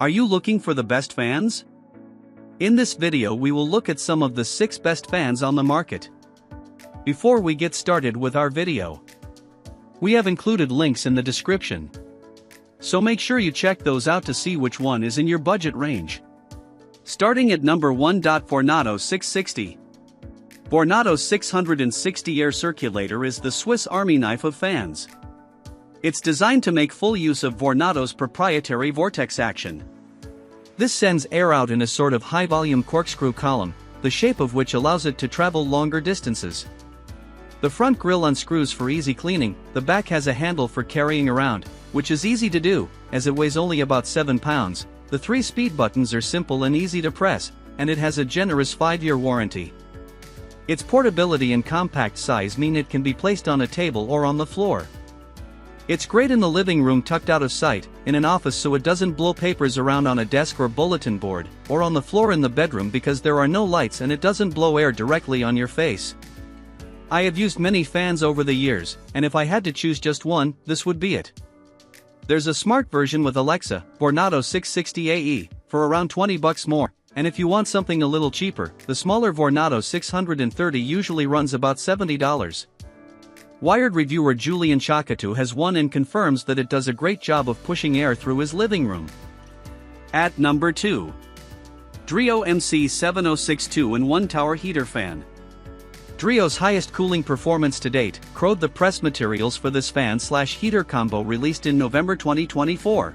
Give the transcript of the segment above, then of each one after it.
Are you looking for the best fans? In this video we will look at some of the 6 best fans on the market. Before we get started with our video, we have included links in the description, so make sure you check those out to see which one is in your budget range. Starting at number 1. Vornado 660. Vornado 660 Air Circulator is the Swiss Army knife of fans. It's designed to make full use of Vornado's proprietary vortex action. This sends air out in a sort of high-volume corkscrew column, the shape of which allows it to travel longer distances. The front grille unscrews for easy cleaning, the back has a handle for carrying around, which is easy to do, as it weighs only about 7 pounds, the 3 speed buttons are simple and easy to press, and it has a generous 5-year warranty. Its portability and compact size mean it can be placed on a table or on the floor. It's great in the living room tucked out of sight, in an office so it doesn't blow papers around on a desk or bulletin board, or on the floor in the bedroom because there are no lights and it doesn't blow air directly on your face. I have used many fans over the years, and if I had to choose just one, this would be it. There's a smart version with Alexa, Vornado 660 AE, for around $20 more, and if you want something a little cheaper, the smaller Vornado 630 usually runs about $70. Wired reviewer Julian Chakatu has one and confirms that it does a great job of pushing air through his living room. At number 2. Dreo MC7062 2-in-1 Tower Heater Fan. Dreo's highest cooling performance to date, crowed the press materials for this fan/heater combo released in November 2024.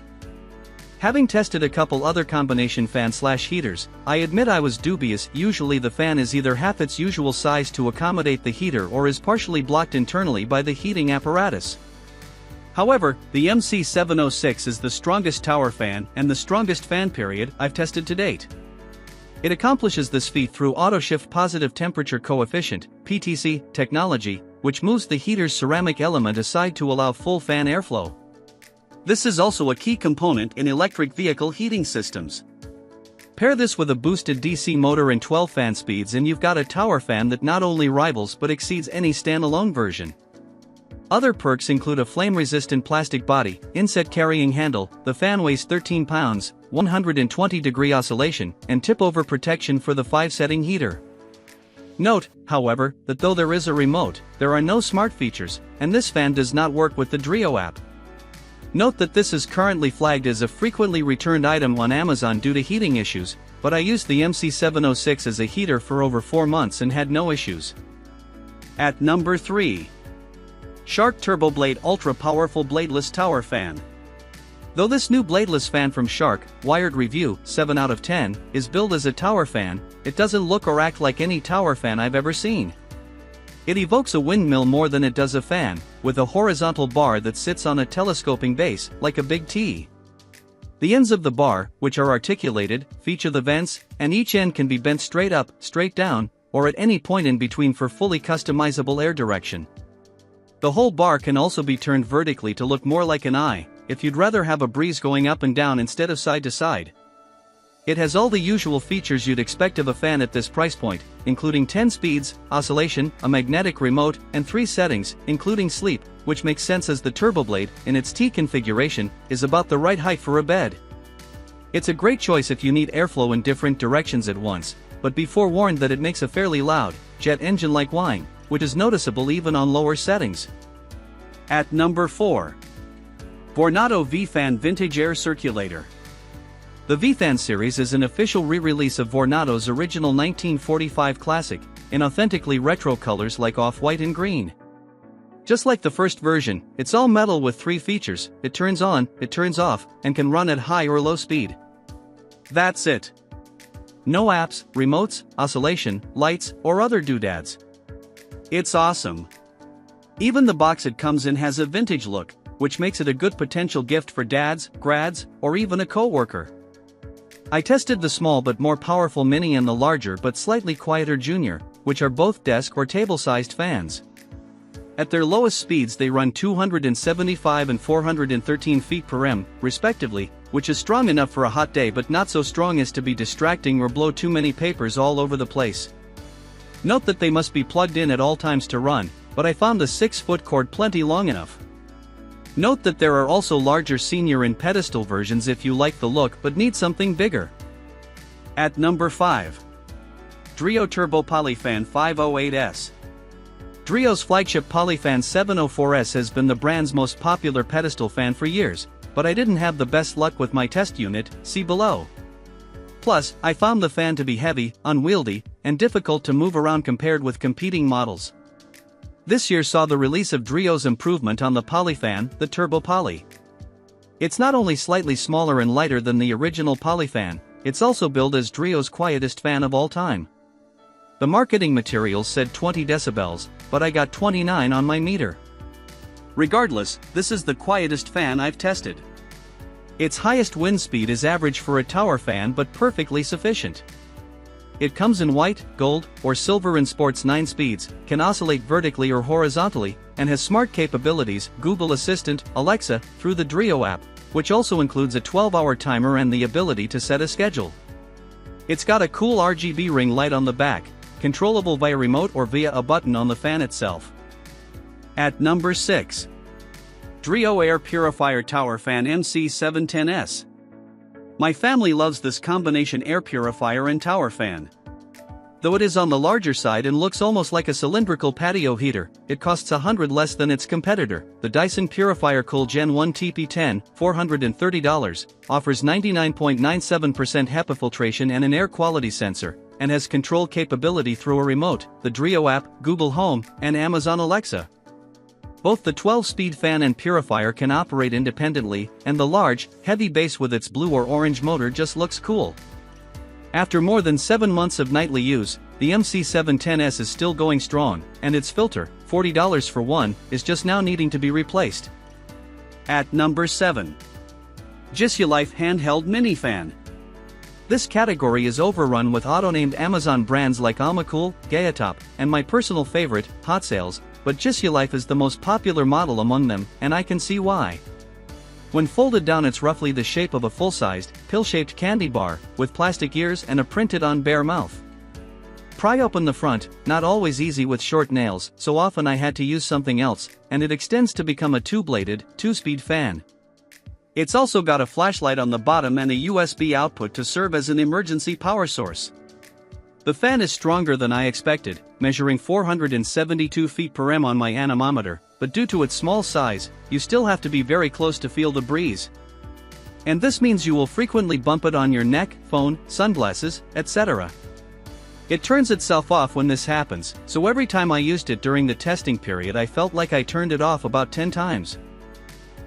Having tested a couple other combination fan/heaters, I admit I was dubious. Usually the fan is either half its usual size to accommodate the heater or is partially blocked internally by the heating apparatus. However, the MC706 is the strongest tower fan and the strongest fan period I've tested to date. It accomplishes this feat through auto-shift positive temperature coefficient (PTC) technology, which moves the heater's ceramic element aside to allow full fan airflow. This is also a key component in electric vehicle heating systems. Pair this with a boosted DC motor and 12 fan speeds and you've got a tower fan that not only rivals but exceeds any standalone version. Other perks include a flame-resistant plastic body, inset-carrying handle, the fan weighs 13 pounds, 120-degree oscillation, and tip-over protection for the 5-setting heater. Note, however, that though there is a remote, there are no smart features, and this fan does not work with the Dreo app. Note that this is currently flagged as a frequently returned item on Amazon due to heating issues, but I used the MC706 as a heater for over 4 months and had no issues. At number 3. Shark TurboBlade Ultra Powerful Bladeless Tower Fan. Though this new bladeless fan from Shark, wired review, 7 out of 10, is billed as a tower fan, it doesn't look or act like any tower fan I've ever seen. It evokes a windmill more than it does a fan, with a horizontal bar that sits on a telescoping base, like a big T. The ends of the bar, which are articulated, feature the vents, and each end can be bent straight up, straight down, or at any point in between for fully customizable air direction. The whole bar can also be turned vertically to look more like an eye, if you'd rather have a breeze going up and down instead of side to side. It has all the usual features you'd expect of a fan at this price point, including 10 speeds, oscillation, a magnetic remote, and 3 settings, including sleep, which makes sense as the TurboBlade, in its T configuration, is about the right height for a bed. It's a great choice if you need airflow in different directions at once, but be forewarned that it makes a fairly loud, jet engine-like whine, which is noticeable even on lower settings. At number 4. Vornado VFan Vintage Air Circulator. The VFan series is an official re-release of Vornado's original 1945 classic, in authentically retro colors like off-white and green. Just like the first version, it's all metal with 3 features: it turns on, it turns off, and can run at high or low speed. That's it. No apps, remotes, oscillation, lights, or other doodads. It's awesome. Even the box it comes in has a vintage look, which makes it a good potential gift for dads, grads, or even a co-worker. I tested the small but more powerful mini and the larger but slightly quieter junior, which are both desk or table-sized fans. At their lowest speeds they run 275 and 413 feet per m, respectively, which is strong enough for a hot day but not so strong as to be distracting or blow too many papers all over the place. Note that they must be plugged in at all times to run, but I found the 6-foot cord plenty long enough. Note that there are also larger senior and pedestal versions if you like the look but need something bigger. At number 5. Dreo TurboPoly Fan 508S. Dreo's flagship Polyfan 704S has been the brand's most popular pedestal fan for years, but I didn't have the best luck with my test unit, see below. Plus, I found the fan to be heavy, unwieldy, and difficult to move around compared with competing models. This year saw the release of Dreo's improvement on the Polyfan, the TurboPoly. It's not only slightly smaller and lighter than the original Polyfan, it's also billed as Dreo's quietest fan of all time. The marketing materials said 20 decibels, but I got 29 on my meter. Regardless, this is the quietest fan I've tested. Its highest wind speed is average for a tower fan but perfectly sufficient. It comes in white, gold, or silver and sports 9 speeds, can oscillate vertically or horizontally, and has smart capabilities, Google Assistant, Alexa, through the Dreo app, which also includes a 12-hour timer and the ability to set a schedule. It's got a cool RGB ring light on the back, controllable via remote or via a button on the fan itself. At number 6. Dreo Air Purifier Tower Fan MC710S. My family loves this combination air purifier and tower fan. Though it is on the larger side and looks almost like a cylindrical patio heater, it costs $100 less than its competitor, the Dyson Purifier Cool Gen 1 TP10, $430, offers 99.97% HEPA filtration and an air quality sensor, and has control capability through a remote, the Dreo app, Google Home, and Amazon Alexa. Both the 12-speed fan and purifier can operate independently, and the large, heavy base with its blue or orange motor just looks cool. After more than 7 months of nightly use, the MC710S is still going strong, and its filter, $40 for one, is just now needing to be replaced. At number 7. Jisulife Handheld Mini Fan. This category is overrun with auto-named Amazon brands like InstaCool, Gadget, and my personal favorite, Hot Sales, but Jisulife is the most popular model among them, and I can see why. When folded down, it's roughly the shape of a full-sized, pill-shaped candy bar, with plastic ears and a printed-on bare mouth. Pry open the front, not always easy with short nails, so often I had to use something else, and it extends to become a two-bladed, 2-speed fan. It's also got a flashlight on the bottom and a USB output to serve as an emergency power source. The fan is stronger than I expected, measuring 472 feet per m on my anemometer, but due to its small size, you still have to be very close to feel the breeze. And this means you will frequently bump it on your neck, phone, sunglasses, etc. It turns itself off when this happens, so every time I used it during the testing period I felt like I turned it off about 10 times.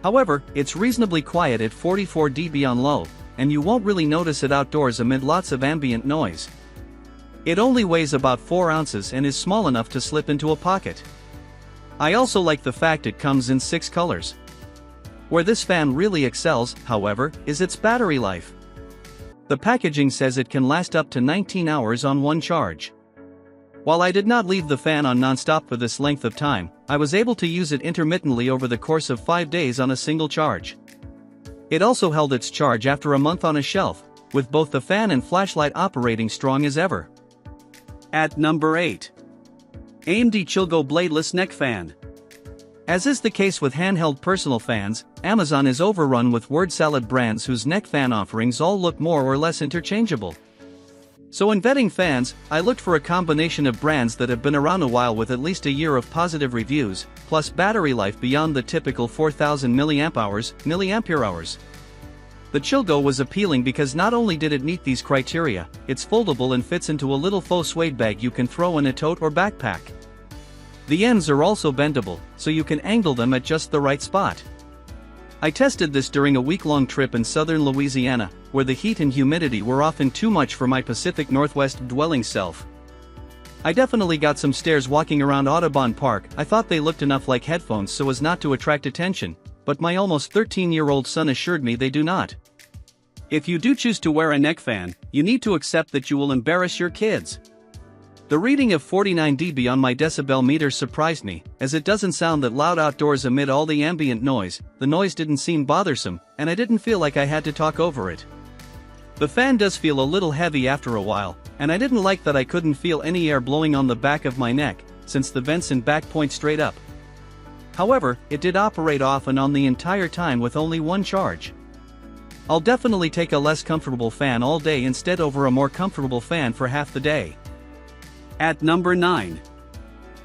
However, it's reasonably quiet at 44 dB on low, and you won't really notice it outdoors amid lots of ambient noise. It only weighs about 4 ounces and is small enough to slip into a pocket. I also like the fact it comes in 6 colors. Where this fan really excels, however, is its battery life. The packaging says it can last up to 19 hours on one charge. While I did not leave the fan on non-stop for this length of time, I was able to use it intermittently over the course of 5 days on a single charge. It also held its charge after a month on a shelf, with both the fan and flashlight operating strong as ever. At number 8. Aimdty ChillGo Bladeless Neck Fan. As is the case with handheld personal fans, Amazon is overrun with word salad brands whose neck fan offerings all look more or less interchangeable. So in vetting fans, I looked for a combination of brands that have been around a while with at least a year of positive reviews, plus battery life beyond the typical 4000 mAh. The ChillGo was appealing because not only did it meet these criteria, it's foldable and fits into a little faux suede bag you can throw in a tote or backpack. The ends are also bendable, so you can angle them at just the right spot. I tested this during a week-long trip in southern Louisiana, where the heat and humidity were often too much for my Pacific Northwest dwelling self. I definitely got some stares walking around Audubon Park. I thought they looked enough like headphones so as not to attract attention, but my almost 13-year-old son assured me they do not. If you do choose to wear a neck fan, you need to accept that you will embarrass your kids. The reading of 49 dB on my decibel meter surprised me, as it doesn't sound that loud outdoors amid all the ambient noise. The noise didn't seem bothersome, and I didn't feel like I had to talk over it. The fan does feel a little heavy after a while, and I didn't like that I couldn't feel any air blowing on the back of my neck, since the vents and back point straight up. However, it did operate off and on the entire time with only one charge. I'll definitely take a less comfortable fan all day instead over a more comfortable fan for half the day. At number 9.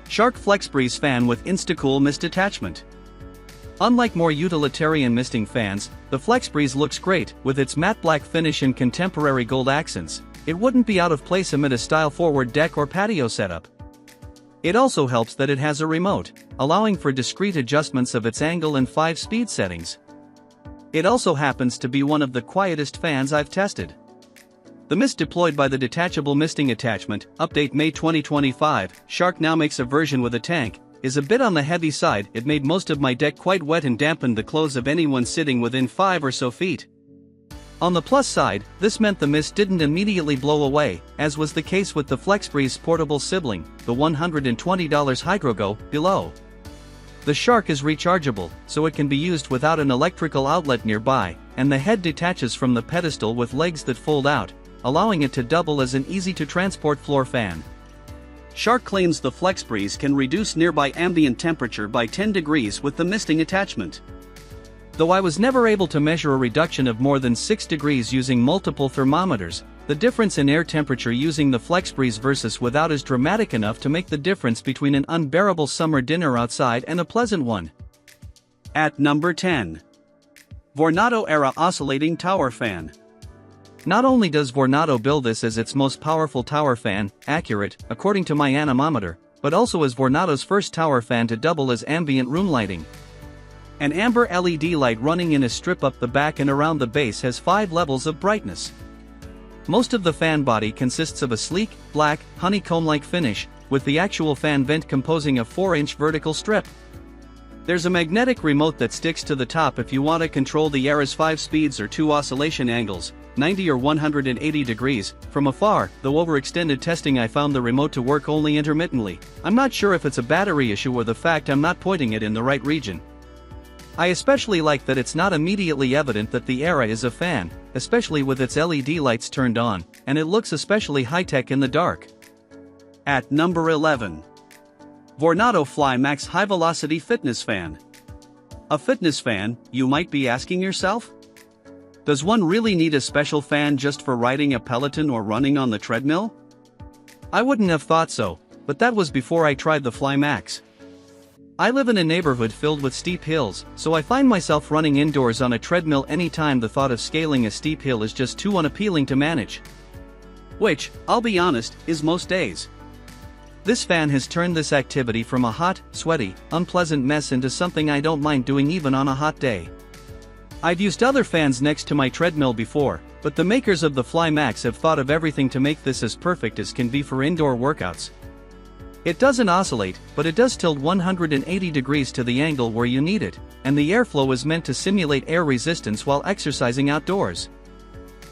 Shark FlexBreeze Fan with InstaCool Mist Attachment. Unlike more utilitarian misting fans, the FlexBreeze looks great. With its matte black finish and contemporary gold accents, it wouldn't be out of place amid a style-forward deck or patio setup. It also helps that it has a remote, allowing for discrete adjustments of its angle and 5-speed settings. It also happens to be one of the quietest fans I've tested. The mist deployed by the detachable misting attachment, update May 2025, Shark now makes a version with a tank, is a bit on the heavy side. It made most of my deck quite wet and dampened the clothes of anyone sitting within 5 or so feet. On the plus side, this meant the mist didn't immediately blow away, as was the case with the FlexBreeze portable sibling, the $120 HydroGo, below. The Shark is rechargeable, so it can be used without an electrical outlet nearby, and the head detaches from the pedestal with legs that fold out, allowing it to double as an easy-to-transport floor fan. Shark claims the FlexBreeze can reduce nearby ambient temperature by 10 degrees with the misting attachment. Though I was never able to measure a reduction of more than 6 degrees using multiple thermometers, the difference in air temperature using the FlexBreeze versus without is dramatic enough to make the difference between an unbearable summer dinner outside and a pleasant one. At number 10. Vornado Era Oscillating Tower Fan. Not only does Vornado bill this as its most powerful tower fan, accurate, according to my anemometer, but also as Vornado's first tower fan to double as ambient room lighting. An amber LED light running in a strip up the back and around the base has 5 levels of brightness. Most of the fan body consists of a sleek, black, honeycomb-like finish, with the actual fan vent composing a 4-inch vertical strip. There's a magnetic remote that sticks to the top if you want to control the Era's 5 speeds or 2 oscillation angles, 90 or 180 degrees. From afar, though over extended testing I found the remote to work only intermittently. I'm not sure if it's a battery issue or the fact I'm not pointing it in the right region. I especially like that it's not immediately evident that the Era is a fan, especially with its LED lights turned on, and it looks especially high-tech in the dark. At number 11. Vornado Fly Max High Velocity Fitness Fan. A fitness fan, you might be asking yourself? Does one really need a special fan just for riding a Peloton or running on the treadmill? I wouldn't have thought so, but that was before I tried the Fly Max. I live in a neighborhood filled with steep hills, so I find myself running indoors on a treadmill anytime the thought of scaling a steep hill is just too unappealing to manage. Which, I'll be honest, is most days. This fan has turned this activity from a hot, sweaty, unpleasant mess into something I don't mind doing even on a hot day. I've used other fans next to my treadmill before, but the makers of the Fly Max have thought of everything to make this as perfect as can be for indoor workouts. It doesn't oscillate, but it does tilt 180 degrees to the angle where you need it, and the airflow is meant to simulate air resistance while exercising outdoors.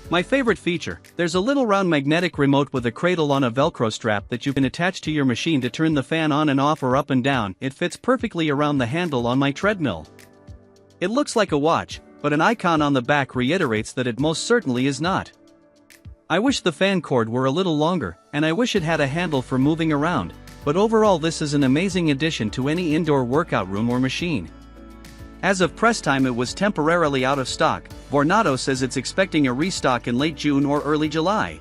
My favorite feature, there's a little round magnetic remote with a cradle on a Velcro strap that you can attach to your machine to turn the fan on and off or up and down. It fits perfectly around the handle on my treadmill. It looks like a watch, but an icon on the back reiterates that it most certainly is not. I wish the fan cord were a little longer, and I wish it had a handle for moving around, but overall this is an amazing addition to any indoor workout room or machine. As of press time it was temporarily out of stock. Vornado says it's expecting a restock in late June or early July.